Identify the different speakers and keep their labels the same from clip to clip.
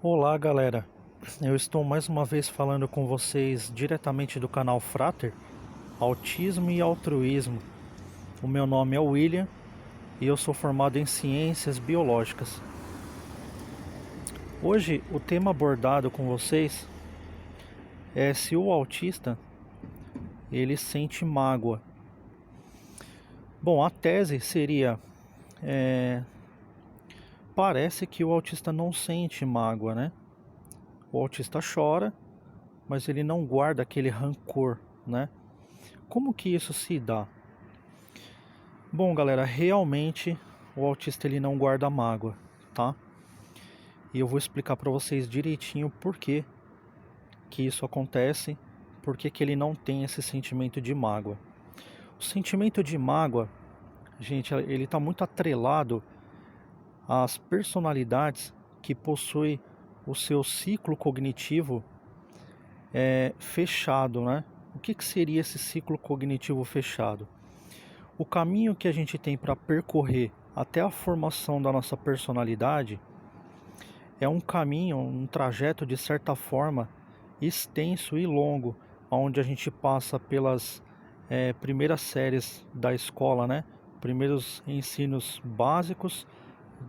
Speaker 1: Olá, galera. Eu estou mais uma vez falando com vocês diretamente do canal Frater, Autismo e Altruísmo. O meu nome é William e eu sou formado em Ciências Biológicas. Hoje o tema abordado com vocês é se o autista ele sente mágoa. Bom, a tese seria, parece que o autista não sente mágoa, né? O autista chora, mas ele não guarda aquele rancor, né? Como que isso se dá? Bom, galera, realmente o autista ele não guarda mágoa, tá? E eu vou explicar para vocês direitinho por que isso acontece, por que ele não tem esse sentimento de mágoa. O sentimento de mágoa, gente, ele está muito atrelado às personalidades que possuem o seu ciclo cognitivo fechado, né? O que seria esse ciclo cognitivo fechado? O caminho que a gente tem para percorrer até a formação da nossa personalidade é um caminho, um trajeto de certa forma extenso e longo, onde a gente passa pelas primeiras séries da escola, né? Primeiros ensinos básicos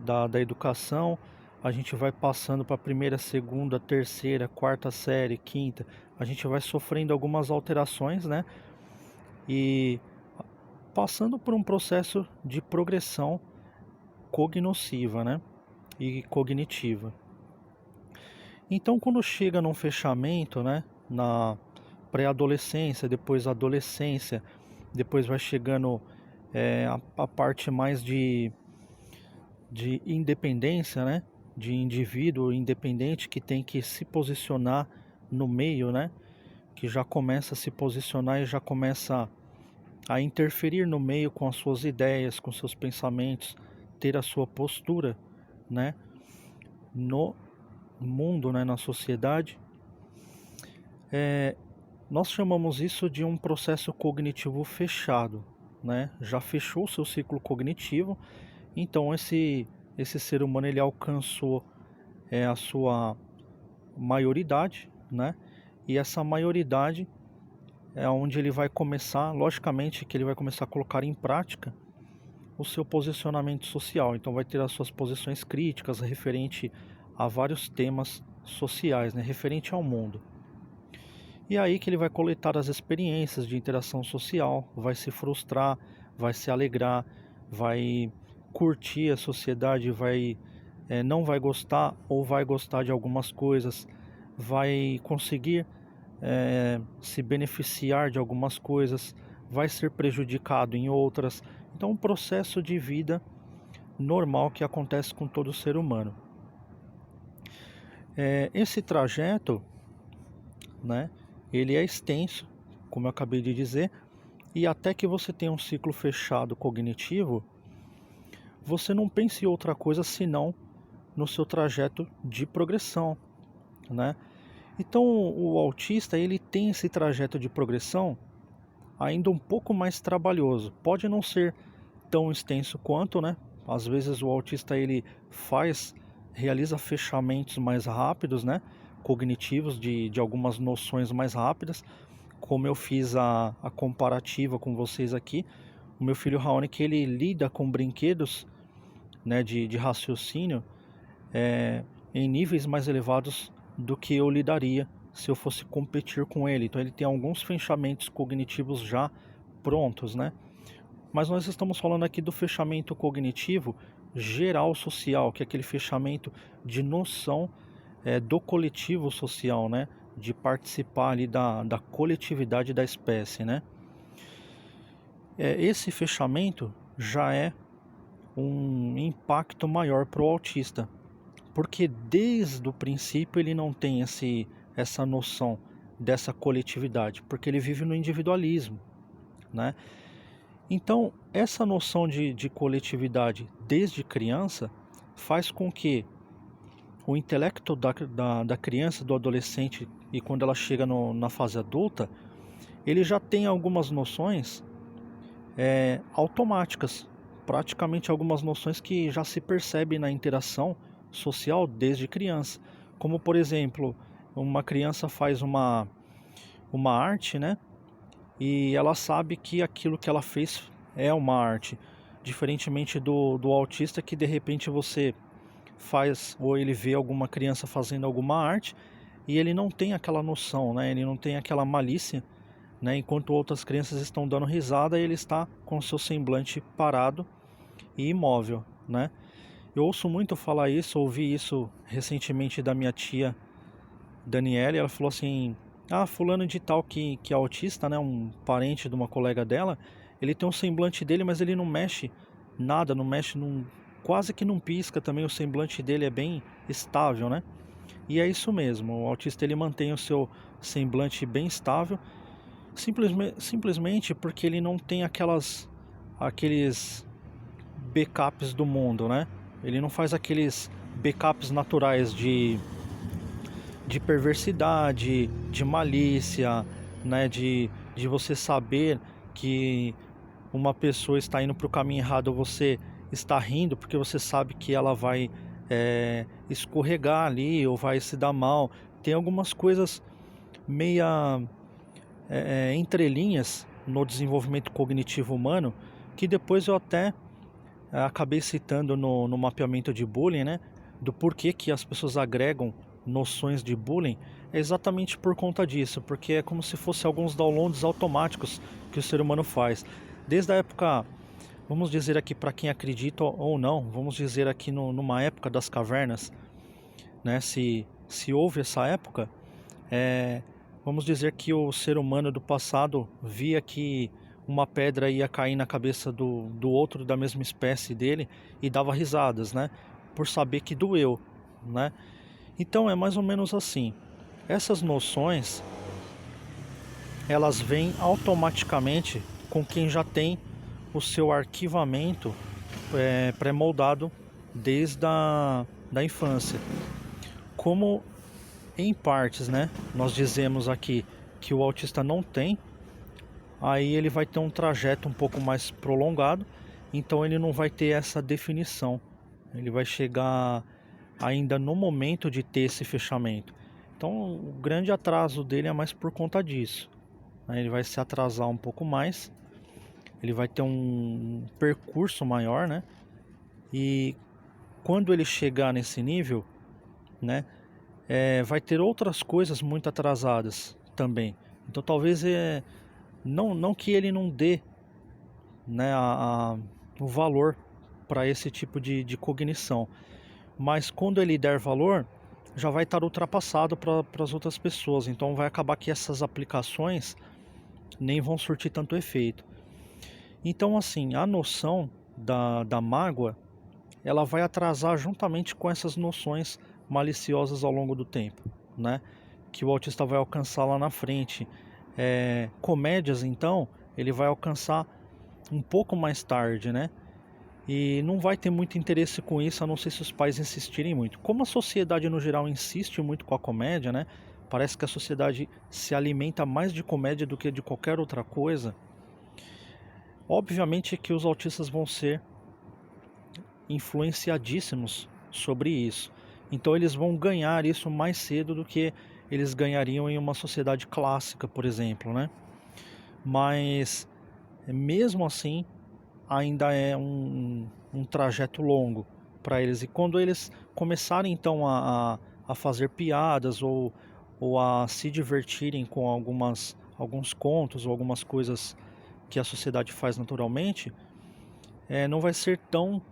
Speaker 1: da educação, a gente vai passando para a primeira, segunda, terceira, quarta série, quinta, a gente vai sofrendo algumas alterações, né? E passando por um processo de progressão cognosciva, né? E cognitiva. Então, quando chega num fechamento, né? Na pré-adolescência, depois adolescência, depois vai chegando a parte mais de independência, né? De indivíduo independente que tem que se posicionar no meio, né? Que já começa a se posicionar e já começa a interferir no meio com as suas ideias, com seus pensamentos, ter a sua postura, né, no mundo, né, na sociedade. Nós chamamos isso de um processo cognitivo fechado, né? Já fechou o seu ciclo cognitivo, então esse ser humano ele alcançou a sua maioridade, né? E essa maioridade é onde ele vai começar, logicamente que ele vai começar a colocar em prática o seu posicionamento social. Então vai ter as suas posições críticas referente a vários temas sociais, né, referente ao mundo. E aí que ele vai coletar as experiências de interação social, vai se frustrar, vai se alegrar, vai curtir a sociedade, não vai gostar ou vai gostar de algumas coisas, vai conseguir se beneficiar de algumas coisas, vai ser prejudicado em outras. Então, um processo de vida normal que acontece com todo ser humano. Esse trajeto, né, ele é extenso, como eu acabei de dizer, e até que você tenha um ciclo fechado cognitivo, você não pense em outra coisa senão no seu trajeto de progressão, né? Então, o autista ele tem esse trajeto de progressão ainda um pouco mais trabalhoso. Pode não ser tão extenso quanto, né? Às vezes o autista ele realiza fechamentos mais rápidos, né? Cognitivos de algumas noções mais rápidas. Como eu fiz a comparativa com vocês aqui, o meu filho Raoni que ele lida com brinquedos, né? De raciocínio em níveis mais elevados do que eu lidaria se eu fosse competir com ele. Então ele tem alguns fechamentos cognitivos já prontos, né? Mas nós estamos falando aqui do fechamento cognitivo geral social, que é aquele fechamento de noção do coletivo social, né? De participar ali da coletividade da espécie, né? Esse fechamento já é um impacto maior para o autista, porque desde o princípio ele não tem essa noção dessa coletividade, porque ele vive no individualismo, né? Então, essa noção de coletividade desde criança faz com que o intelecto da criança, do adolescente, e quando ela chega na fase adulta, ele já tem algumas noções automáticas, praticamente algumas noções que já se percebem na interação social desde criança. Como, por exemplo, uma criança faz uma arte, né? E ela sabe que aquilo que ela fez é uma arte. Diferentemente do autista, que de repente você faz, ou ele vê alguma criança fazendo alguma arte e ele não tem aquela noção, né? Ele não tem aquela malícia, né? Enquanto outras crianças estão dando risada, ele está com o seu semblante parado e imóvel, né? Eu ouço muito falar isso, ouvi isso recentemente da minha tia Daniela. Ela falou assim: ah, fulano de tal que é autista, né? Um parente de uma colega dela, ele tem um semblante dele, mas ele não mexe nada, não mexe, quase que não pisca também, o semblante dele é bem estável, né? E é isso mesmo, o autista ele mantém o seu semblante bem estável, simplesmente porque ele não tem aqueles backups do mundo, né? Ele não faz aqueles backups naturais de perversidade, de malícia, né? De você saber que uma pessoa está indo para o caminho errado, você está rindo porque você sabe que ela vai escorregar ali ou vai se dar mal. Tem algumas coisas meia entrelinhas no desenvolvimento cognitivo humano que depois eu até acabei citando no mapeamento de bullying, né? Do porquê que as pessoas agregam noções de bullying, é exatamente por conta disso, porque é como se fosse alguns downloads automáticos que o ser humano faz. Desde a época, vamos dizer aqui para quem acredita ou não, vamos dizer aqui numa época das cavernas, né? Se houve essa época, vamos dizer que o ser humano do passado via que uma pedra ia cair na cabeça do outro da mesma espécie dele e dava risadas, né? Por saber que doeu, né? Então é mais ou menos assim. Essas noções, elas vêm automaticamente com quem já tem o seu arquivamento pré-moldado desde da infância. Como em partes, né? Nós dizemos aqui que o autista não tem, aí ele vai ter um trajeto um pouco mais prolongado, então ele não vai ter essa definição. Ele vai chegar ainda no momento de ter esse fechamento. Então o grande atraso dele é mais por conta disso. Ele vai se atrasar um pouco mais, ele vai ter um percurso maior, né? E quando ele chegar nesse nível, né, vai ter outras coisas muito atrasadas também. Então talvez não que ele não dê, né, o valor para esse tipo de cognição, mas quando ele der valor, já vai estar ultrapassado para as outras pessoas. Então vai acabar que essas aplicações nem vão surtir tanto efeito. Então assim, a noção da mágoa, ela vai atrasar juntamente com essas noções maliciosas ao longo do tempo, né? Que o autista vai alcançar lá na frente. Comédias, então, ele vai alcançar um pouco mais tarde, né? E não vai ter muito interesse com isso, a não ser se os pais insistirem muito. Como a sociedade no geral insiste muito com a comédia, né? Parece que a sociedade se alimenta mais de comédia do que de qualquer outra coisa. Obviamente que os autistas vão ser influenciadíssimos sobre isso. Então eles vão ganhar isso mais cedo do que eles ganhariam em uma sociedade clássica, por exemplo, né? Mas mesmo assim ainda é um trajeto longo para eles. E quando eles começarem então a fazer piadas ou a se divertirem com alguns contos ou algumas coisas que a sociedade faz naturalmente, não vai ser tão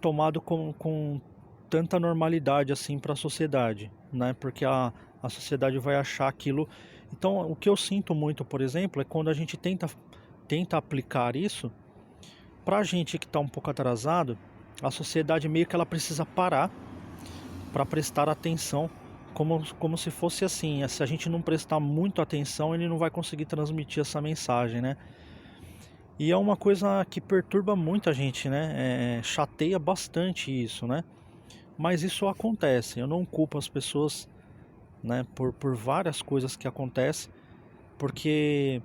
Speaker 1: tomado com tanta normalidade assim para a sociedade, né? Porque a sociedade vai achar aquilo. Então, o que eu sinto muito, por exemplo, é quando a gente tenta aplicar isso, para a gente que está um pouco atrasado, a sociedade meio que ela precisa parar para prestar atenção, como se fosse assim, se a gente não prestar muito atenção, ele não vai conseguir transmitir essa mensagem, né? E é uma coisa que perturba muito a gente, né? Chateia bastante isso, né? Mas isso acontece. Eu não culpo as pessoas, né, por várias coisas que acontecem, porque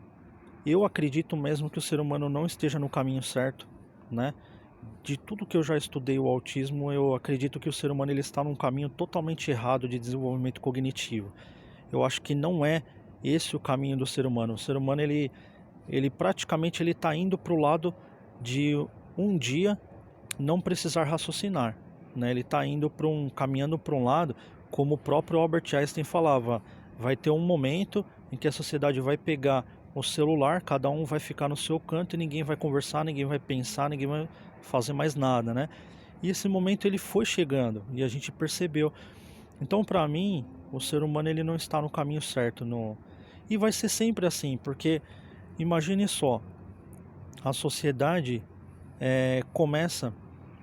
Speaker 1: eu acredito mesmo que o ser humano não esteja no caminho certo, né? de tudo que eu já estudei o autismo, eu acredito que o ser humano ele está num caminho totalmente errado de desenvolvimento cognitivo. Eu acho que não é esse o caminho do ser humano. O ser humano ele praticamente ele está indo para o lado de um dia não precisar raciocinar, né? Ele está indo caminhando para um lado, como o próprio Albert Einstein falava, vai ter um momento em que a sociedade vai pegar o celular, cada um vai ficar no seu canto e ninguém vai conversar, ninguém vai pensar, ninguém vai fazer mais nada, né? E esse momento ele foi chegando e a gente percebeu. Então, para mim, o ser humano ele não está no caminho certo, e vai ser sempre assim, porque imagine só, a sociedade começa.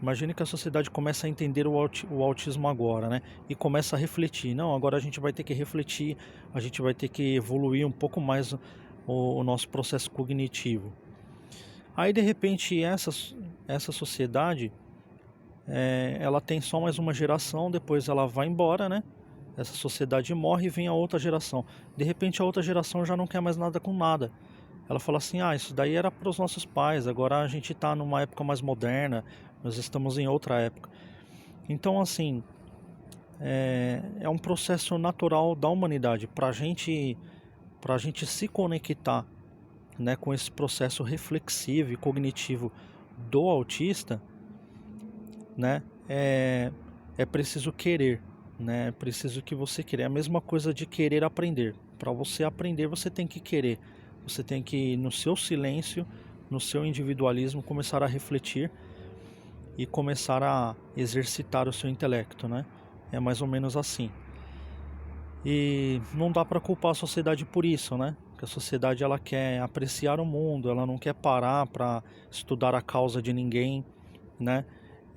Speaker 1: Imagine que a sociedade começa a entender o autismo agora, né? E começa a refletir. Não, agora a gente vai ter que refletir, a gente vai ter que evoluir um pouco mais o nosso processo cognitivo. Aí, de repente, essa sociedade, ela tem só mais uma geração, depois ela vai embora, né? Essa sociedade morre e vem a outra geração. De repente, a outra geração já não quer mais nada com nada. Ela fala assim, isso daí era para os nossos pais, agora a gente está numa época mais moderna, nós estamos em outra época. Então, assim, é um processo natural da humanidade para a gente se conectar, né, com esse processo reflexivo e cognitivo do autista, né, é preciso querer, né, é preciso que você querer. É a mesma coisa de querer aprender. Para você aprender, você tem que querer. Você tem que, no seu silêncio, no seu individualismo, começar a refletir e começar a exercitar o seu intelecto, né? É mais ou menos assim. E não dá para culpar a sociedade por isso, né? Porque a sociedade ela quer apreciar o mundo, ela não quer parar para estudar a causa de ninguém, né?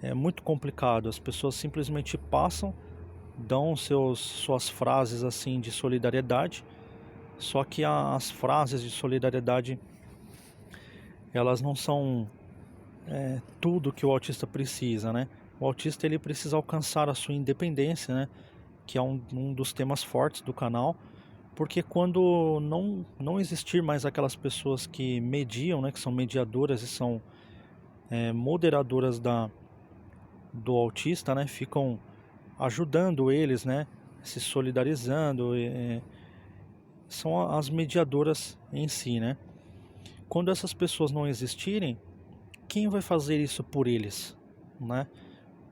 Speaker 1: É muito complicado. As pessoas simplesmente passam, dão suas frases assim de solidariedade. Só que as frases de solidariedade, elas não são tudo que o autista precisa, né? O autista ele precisa alcançar a sua independência, né? Que é um dos temas fortes do canal, porque quando não existir mais aquelas pessoas que mediam, né? Que são mediadoras e são moderadoras do autista, né? Ficam ajudando eles, né? Se solidarizando, são as mediadoras em si, né? Quando essas pessoas não existirem, quem vai fazer isso por eles, né?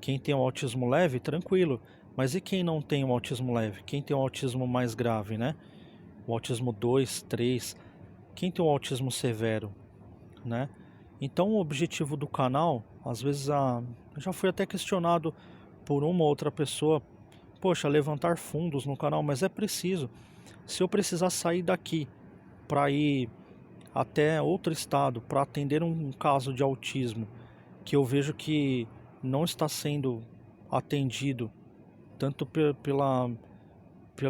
Speaker 1: Quem tem o autismo leve, tranquilo. Mas e quem não tem o autismo leve? Quem tem o autismo mais grave, né? O autismo 2, 3. Quem tem o autismo severo, né? Então o objetivo do canal, às vezes eu já fui até questionado por uma ou outra pessoa, poxa, levantar fundos no canal, mas é preciso. Se eu precisar sair daqui para ir até outro estado para atender um caso de autismo que eu vejo que não está sendo atendido tanto pela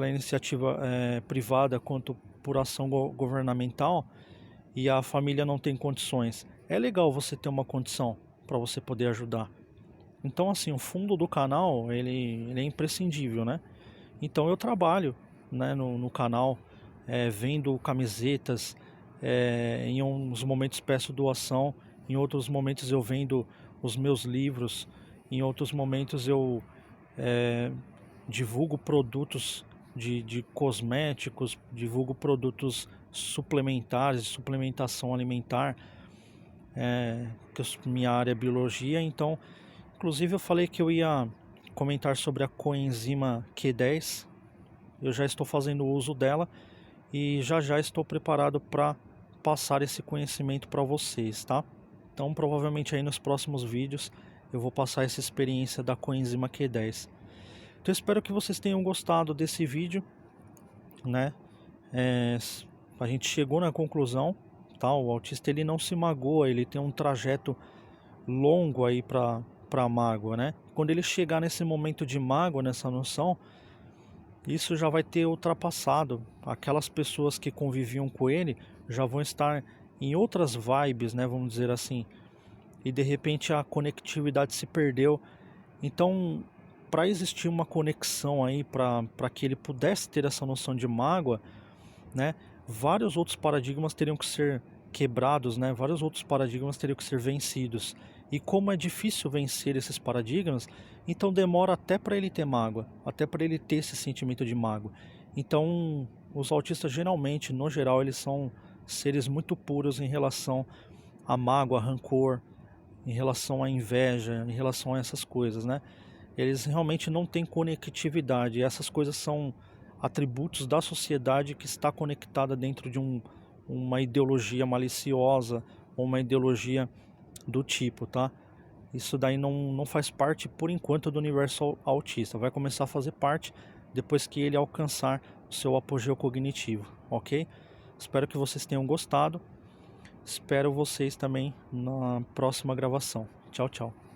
Speaker 1: iniciativa privada quanto por ação governamental, e a família não tem condições, é legal você ter uma condição para você poder ajudar. Então, assim, o fundo do canal ele é imprescindível, né? Então eu trabalho, né, no canal, vendo camisetas, em uns momentos peço doação, em outros momentos eu vendo os meus livros, em outros momentos eu divulgo produtos de cosméticos, divulgo produtos suplementares, de suplementação alimentar, que minha área é biologia, então, inclusive eu falei que eu ia comentar sobre a coenzima Q10, eu já estou fazendo uso dela e já estou preparado para passar esse conhecimento para vocês, tá? Então, provavelmente aí nos próximos vídeos eu vou passar essa experiência da coenzima Q10. Então, espero que vocês tenham gostado desse vídeo, né? A gente chegou na conclusão, tá? O autista ele não se magoa, ele tem um trajeto longo aí para mágoa, né? Quando ele chegar nesse momento de mágoa, nessa noção, isso já vai ter ultrapassado. Aquelas pessoas que conviviam com ele já vão estar em outras vibes, né? Vamos dizer assim. E de repente a conectividade se perdeu. Então, para existir uma conexão aí, para que ele pudesse ter essa noção de mágoa, né? Vários outros paradigmas teriam que ser quebrados, né? Vários outros paradigmas teriam que ser vencidos. E como é difícil vencer esses paradigmas, então demora até para ele ter mágoa, até para ele ter esse sentimento de mágoa. Então, os autistas geralmente, no geral, eles são seres muito puros em relação à mágoa, rancor, em relação à inveja, em relação a essas coisas, né? Eles realmente não têm conectividade. Essas coisas são atributos da sociedade que está conectada dentro de uma ideologia maliciosa ou uma ideologia do tipo, tá? Isso daí não faz parte, por enquanto, do universo autista. Vai começar a fazer parte depois que ele alcançar o seu apogeu cognitivo, ok? Espero que vocês tenham gostado. Espero vocês também na próxima gravação. Tchau, tchau.